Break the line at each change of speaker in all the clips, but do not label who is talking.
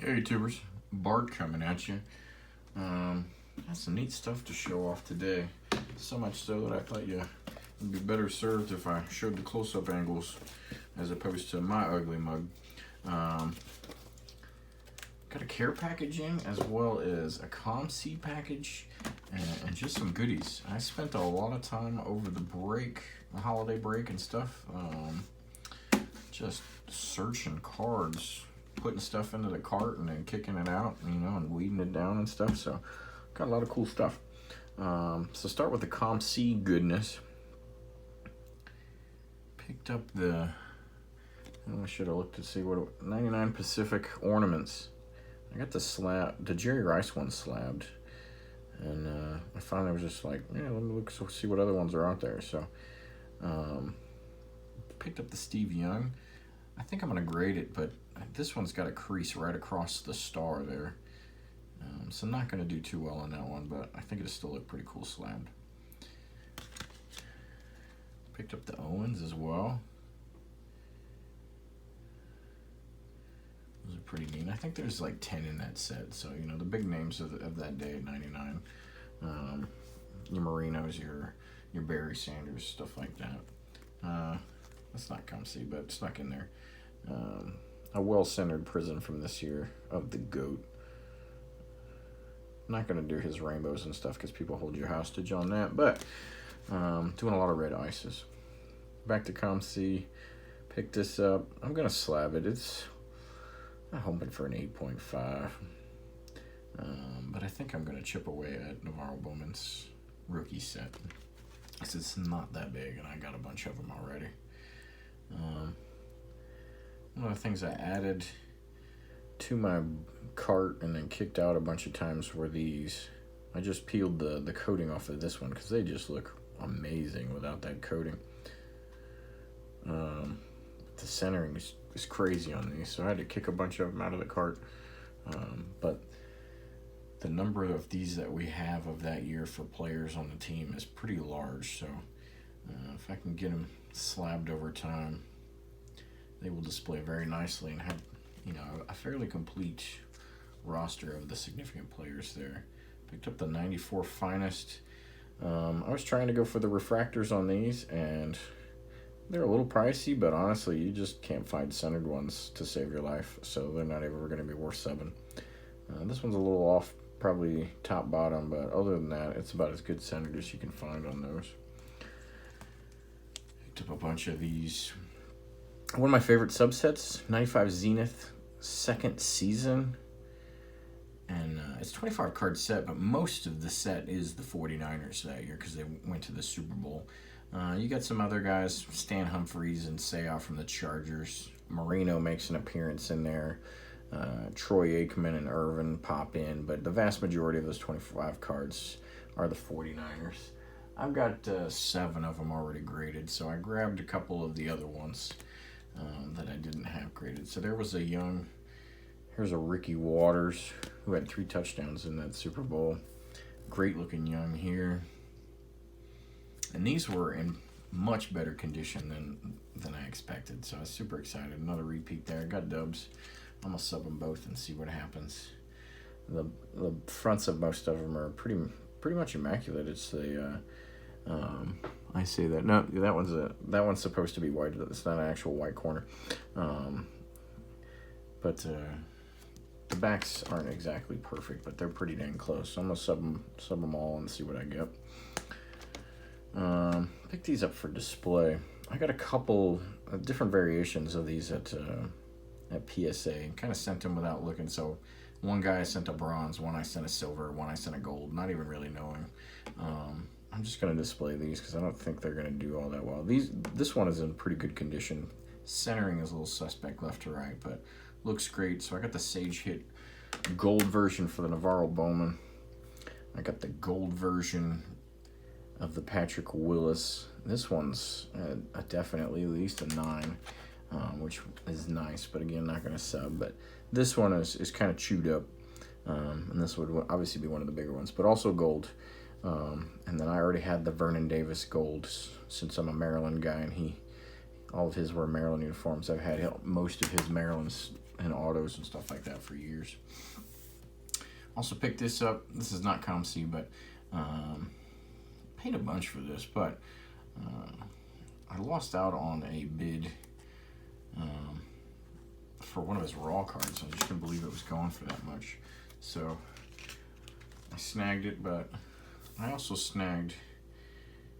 Hey tubers, Bart coming at you. Got some neat stuff to show off today. So much so that I thought it'd be better served if I showed the close-up angles as opposed to my ugly mug. Got a care packaging as well as a COMC package and just some goodies. I spent a lot of time over the break, the holiday break and stuff, just searching cards, putting stuff into the cart and then kicking it out, and weeding it down and stuff. So got a lot of cool stuff. So start with the COMC goodness. Picked up I should have looked to see what 99 Pacific ornaments. I got the Jerry Rice one slabbed, and I finally was just like, yeah, let me look, see what other ones are out there. So picked up the Steve Young. I think I'm gonna grade it, but this one's got a crease right across the star there, so I'm not gonna do too well on that one, but I think it'll still look pretty cool slabbed. Picked up the Owens as well. Those are pretty neat. I think there's like 10 in that set, so the big names of that day at 99. Your Marinos, your Barry Sanders, stuff like that. That's not COMC, but snuck in there. A well-centered prison from this year of the GOAT. I'm not going to do his rainbows and stuff because people hold you hostage on that, but doing a lot of red ices. Back to COMC. Pick this up. I'm going to slab it. I'm hoping for an 8.5. But I think I'm going to chip away at Navarro Bowman's rookie set, because it's not that big and I got a bunch of them already. One of the things I added to my cart and then kicked out a bunch of times were these. I just peeled the coating off of this one because they just look amazing without that coating. The centering is crazy on these, so I had to kick a bunch of them out of the cart. But the number of these that we have of that year for players on the team is pretty large, so if I can get them slabbed over time, they will display very nicely and have a fairly complete roster of the significant players there. Picked up the 94 Finest. I was trying to go for the refractors on these, and they're a little pricey, but honestly, you just can't find centered ones to save your life, so they're not ever going to be worth $7. This one's a little off, probably top bottom, but other than that, it's about as good centered as you can find on those. Picked up a bunch of these. One of my favorite subsets, 95 Zenith second season. And it's a 25 card set, but most of the set is the 49ers that year because they went to the Super Bowl. You got some other guys, Stan Humphries and Seau from the Chargers. Marino makes an appearance in there. Troy Aikman and Irvin pop in, but the vast majority of those 25 cards are the 49ers. I've got 7 of them already graded, so I grabbed a couple of the other ones that I didn't have graded. So there was here's a Ricky Waters who had 3 touchdowns in that Super Bowl. Great looking young here. And these were in much better condition than I expected, so I was super excited. Another repeat there. Got dubs. I'm going to sub them both and see what happens. The fronts of most of them are pretty much immaculate. It's I say that. No, that one's supposed to be white. It's not an actual white corner. But the backs aren't exactly perfect, but they're pretty dang close. So I'm gonna sub them all and see what I get. Pick these up for display. I got a couple different variations of these at PSA. Kind of sent them without looking. So one guy I sent a bronze, one I sent a silver, one I sent a gold. Not even really knowing. I'm just gonna display these because I don't think they're gonna do all that well. This one is in pretty good condition. Centering is a little suspect left to right, but looks great. So I got the Sage Hit gold version for the Navarro Bowman. I got the gold version of the Patrick Willis. This one's definitely at least a 9, which is nice, but again, not going to sub. But this one is kind of chewed up, and this would obviously be one of the bigger ones, but also gold. And then I already had the Vernon Davis gold since I'm a Maryland guy, and all of his were Maryland uniforms. I've had most of his Maryland's and autos and stuff like that for years. Also picked this up. This is not COMC, but paid a bunch for this, but I lost out on a bid for one of his raw cards. I just couldn't believe it was going for that much. So I snagged it, but I also snagged,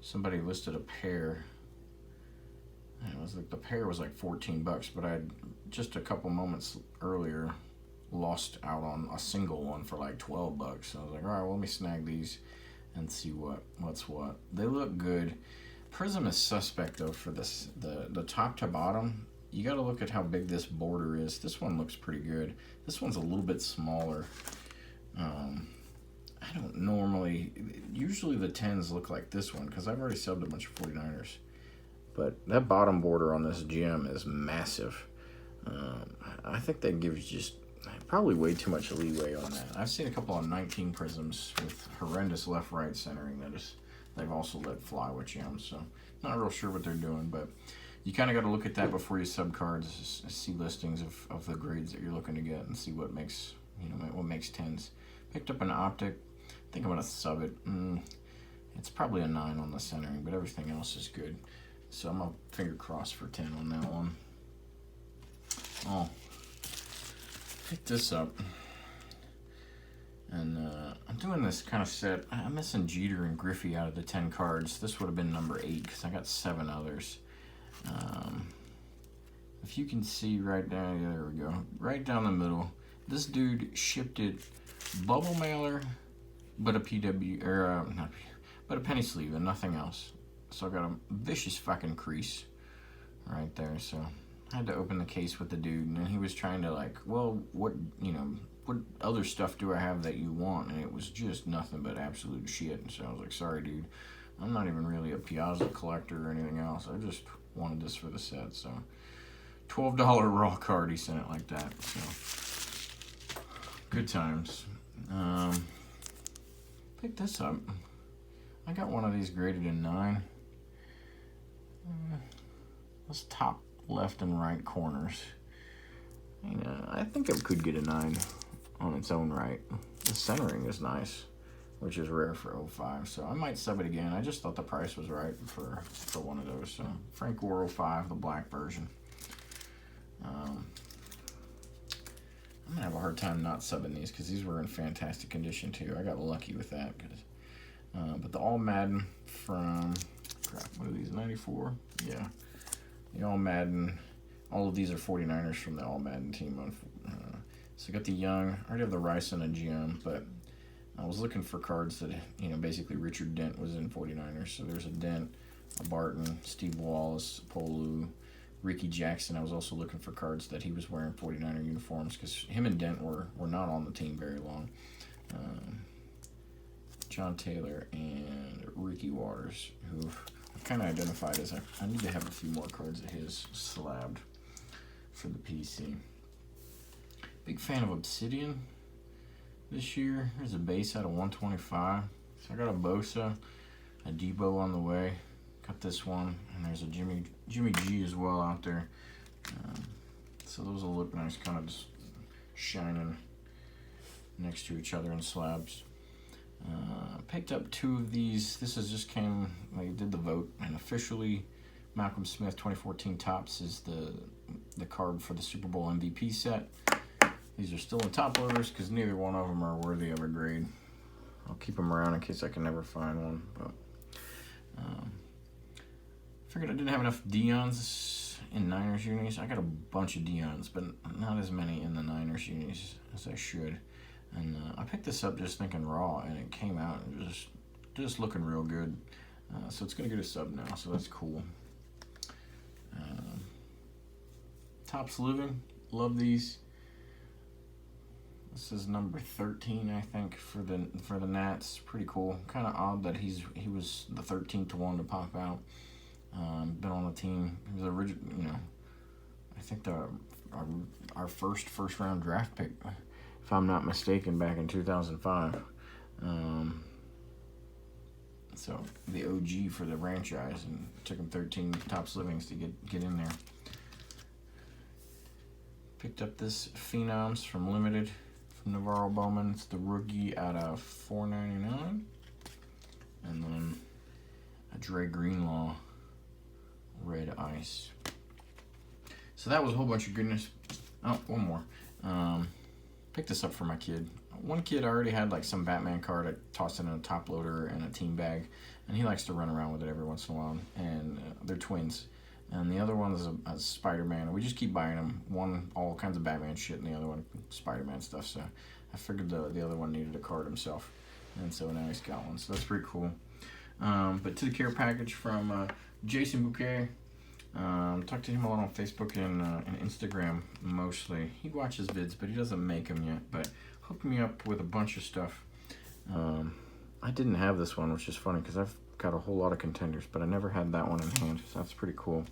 somebody listed a pair. And it was like, the pair was like 14 bucks, but I had just a couple moments earlier lost out on a single one for like 12 bucks. So I was like, all right, well, let me snag these and see what's what. They look good. Prism is suspect though for this, the top to bottom. You got to look at how big this border is. This one looks pretty good. This one's a little bit smaller. I don't normally, usually the 10s look like this one because I've already subbed a bunch of 49ers. But that bottom border on this gem is massive. I think that gives just probably way too much leeway on that. I've seen a couple of 19 prisms with horrendous left-right centering they've also let fly with gems. So not real sure what they're doing, but you kind of got to look at that before you sub cards, see listings of the grades that you're looking to get and see what makes, what makes 10s. Picked up an optic. I think I'm gonna sub it. It's probably a 9 on the centering, but everything else is good. So I'm gonna finger cross for 10 on that one. Oh, pick this up. And I'm doing this kind of set. I'm missing Jeter and Griffey out of the 10 cards. This would have been number 8 because I got 7 others. If you can see right down, there we go. Right down the middle. This dude shipped it bubble mailer, but a PW, or but a penny sleeve and nothing else. So I got a vicious fucking crease right there. So I had to open the case with the dude, and he was trying to like, well, what other stuff do I have that you want? And it was just nothing but absolute shit. And so I was like, sorry, dude, I'm not even really a Piazza collector or anything else. I just wanted this for the set. So $12 raw card, he sent it like that. So good times. Pick this up. I got one of these graded in 9. Those top left and right corners. I think it could get a 9 on its own right. The centering is nice, which is rare for 05. So I might sub it again. I just thought the price was right for one of those. So Frank Gore 05, the black version. I'm gonna have a hard time not subbing these because these were in fantastic condition too. I got lucky with that. But the All Madden from, crap, what are these, 94? Yeah, the All Madden. All of these are 49ers from the All Madden team. So I got the Young. I already have the Rice and a GM, but I was looking for cards that, basically Richard Dent was in 49ers. So there's a Dent, a Barton, Steve Wallace, Polu, Ricky Jackson. I was also looking for cards that he was wearing 49er uniforms because him and Dent were not on the team very long. John Taylor and Ricky Waters, who I kind of identified as I need to have a few more cards of his slabbed for the PC. Big fan of Obsidian this year. There's a base out of 125. So I got a Bosa, a Debo on the way. Got this one, and there's a Jimmy G as well out there. So those will look nice, kind of just shining next to each other in slabs. Picked up 2 of these. This is just came, they did the vote, and officially Malcolm Smith 2014 Topps is the card for the Super Bowl MVP set. These are still in top loaders because neither one of them are worthy of a grade. I'll keep them around in case I can never find one. But figured I didn't have enough Deons in Niners unis. I got a bunch of Deons, but not as many in the Niners unis as I should. And I picked this up just thinking raw, and it came out and just looking real good. So it's gonna get a sub now, so that's cool. Topps Living, love these. This is number 13, I think, for the Nats. Pretty cool. Kind of odd that he was the 13th one to pop out. Been on the team. He was original, I think our first round draft pick, if I'm not mistaken, back in 2005. So the OG for the franchise, and it took him 13 Topps Livings to get in there. Picked up this Phenoms from Limited from Navarro Bowman. It's the rookie out of $4.99. And then a Dre Greenlaw red ice. So that was a whole bunch of goodness. Oh, one more. Picked this up for my kid. One kid already had like some Batman card. I tossed it in a top loader and a team bag, and he likes to run around with it every once in a while. And they're twins. And the other one is a Spider-Man. And we just keep buying them. One, all kinds of Batman shit, and the other one, Spider-Man stuff. So I figured the other one needed a card himself. And so now he's got one. So that's pretty cool. But to the care package from Jason Bouquet. Talked to him a lot on Facebook and Instagram mostly. He watches vids, but he doesn't make them yet. But hooked me up with a bunch of stuff. I didn't have this one, which is funny because I've got a whole lot of contenders, but I never had that one in hand, so that's pretty cool.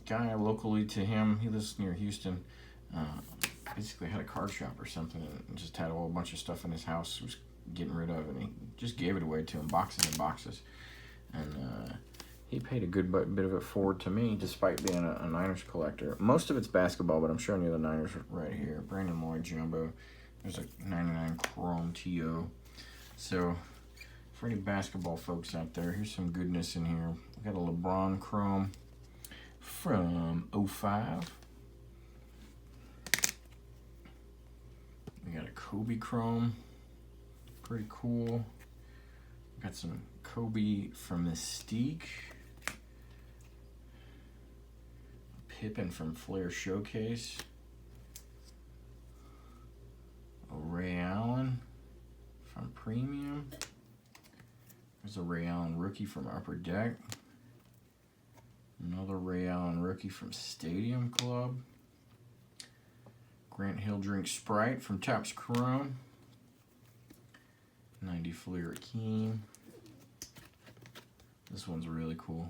Guy locally to him, he lives near Houston, basically had a card shop or something and just had a whole bunch of stuff in his house he was getting rid of, and he just gave it away to him, boxes and boxes. And he paid a good bit of it forward to me, despite being a Niners collector. Most of it's basketball, but I'm showing you the Niners right here. Brandon Lloyd Jumbo. There's a 99 Chrome TO. So, for any basketball folks out there, here's some goodness in here. We got a LeBron Chrome from 05. We got a Kobe Chrome. Pretty cool. We got some Kobe from Mystique. Pippen from Flair Showcase. A Ray Allen from Premium. There's a Ray Allen rookie from Upper Deck. Another Ray Allen rookie from Stadium Club. Grant Hill Drink Sprite from Topps Chrome. 90 Fleer Akeem. This one's really cool.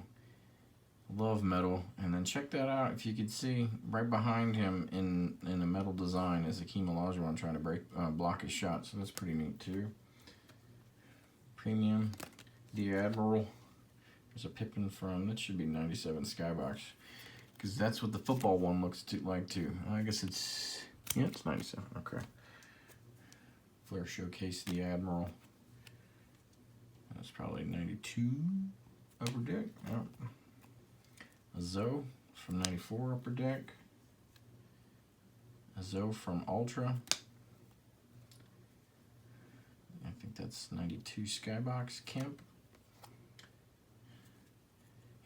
Love metal. And then check that out. If you could see, right behind him in the metal design is Akeem Olajuwon trying to block his shot. So that's pretty neat too. Premium. The Admiral. There's a Pippen from, that should be 97 Skybox. Because that's what the football one looks like too. I guess it's, yeah, it's 97. Okay. Flair Showcase, the Admiral. That's probably 92 Upper Deck. Yep. A Zoe from 94 Upper Deck. A Zoe from Ultra. I think that's 92 Skybox. Kemp.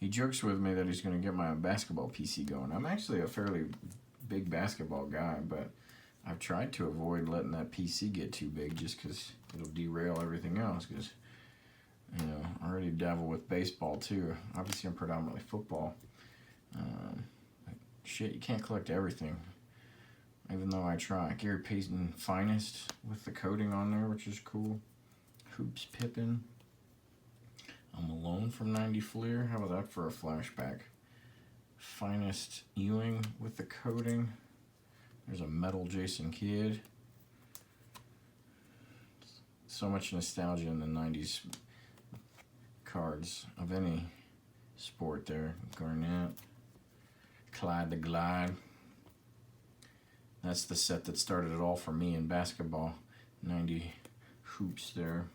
He jokes with me that he's going to get my basketball PC going. I'm actually a fairly big basketball guy, but I've tried to avoid letting that PC get too big just because it'll derail everything else. Because, you know, I already dabble with baseball too. Obviously, I'm predominantly football. Shit, you can't collect everything. Even though I try. Gary Payton Finest with the coating on there, which is cool. Hoops Pippen. Malone from 90 Fleer. How about that for a flashback? Finest Ewing with the coating. There's a metal Jason Kidd. So much nostalgia in the 90s cards of any sport there. Garnett. Clyde the Glide. That's the set that started it all for me in basketball. 90 hoops there.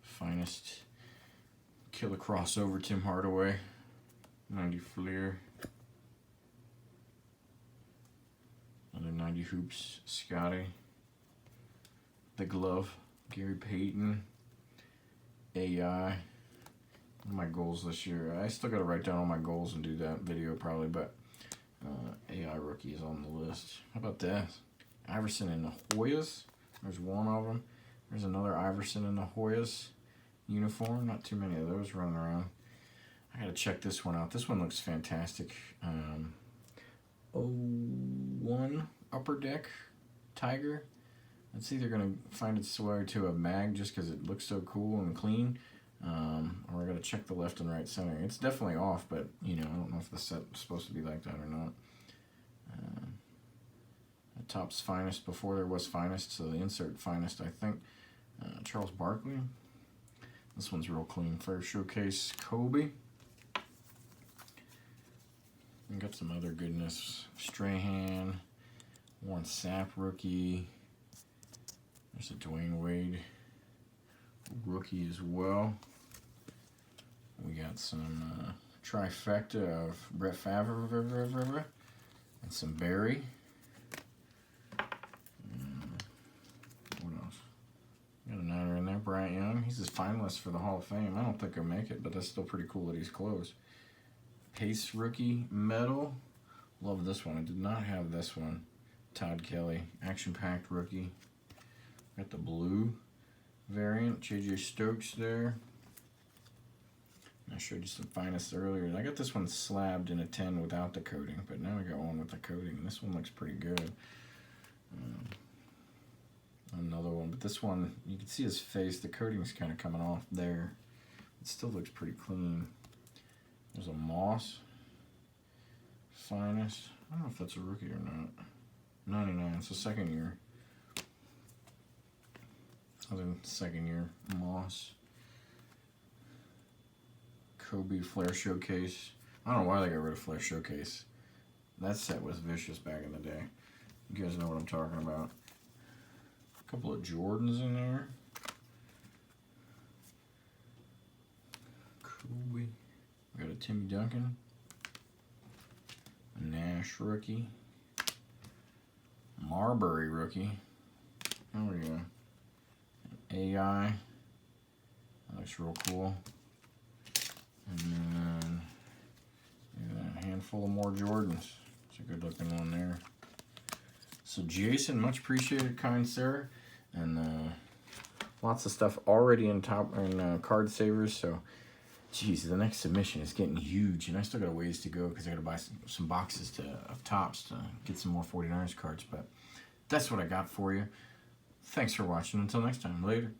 Finest Killer Crossover Tim Hardaway. 90 Fleer. Another 90 hoops Scotty. The Glove. Gary Payton. AI. One of my goals this year. I still got to write down all my goals and do that video probably, but AI rookie is on the list. How about that? Iverson and the Hoyas. There's one of them. There's another Iverson and the Hoyas uniform. Not too many of those running around. I got to check this one out. This one looks fantastic. 01 Upper Deck Tiger. It's either going to find its way to a mag just because it looks so cool and clean, or I got to check the left and right center. It's definitely off, but you know, I don't know if the set's supposed to be like that or not. Topps Finest before there was Finest, so the insert Finest, I think. Charles Barkley. This one's real clean. Flair Showcase Kobe. And got some other goodness. Strahan, Warren Sapp rookie. There's a Dwayne Wade rookie as well. We got some trifecta of Brett Favre and some Barry. What else? Got a Niner in there, Bryant Young. He's a finalist for the Hall of Fame. I don't think he'll make it, but that's still pretty cool that he's close. Pace rookie medal. Love this one. I did not have this one. Todd Kelly, action-packed rookie. Got the blue variant. J.J. Stokes there. I showed you some finest earlier. I got this one slabbed in a 10 without the coating, but now I got one with the coating, and this one looks pretty good. Another one, but this one, you can see his face. The coating's kind of coming off there. It still looks pretty clean. There's a Moss finest. I don't know if that's a rookie or not. 99, it's a second year. Other second year Moss. Kobe Flair Showcase. I don't know why they got rid of Flair Showcase. That set was vicious back in the day. You guys know what I'm talking about. A couple of Jordans in there. Kobe. We got a Timmy Duncan. A Nash rookie. Marbury rookie. There we go. An AI. That looks real cool. And then a handful of more Jordans. It's a good looking one there. So Jason, much appreciated, kind sir. And lots of stuff already in card savers. So, geez, the next submission is getting huge, and I still got a ways to go because I got to buy some boxes of tops to get some more 49ers cards. But that's what I got for you. Thanks for watching. Until next time, later.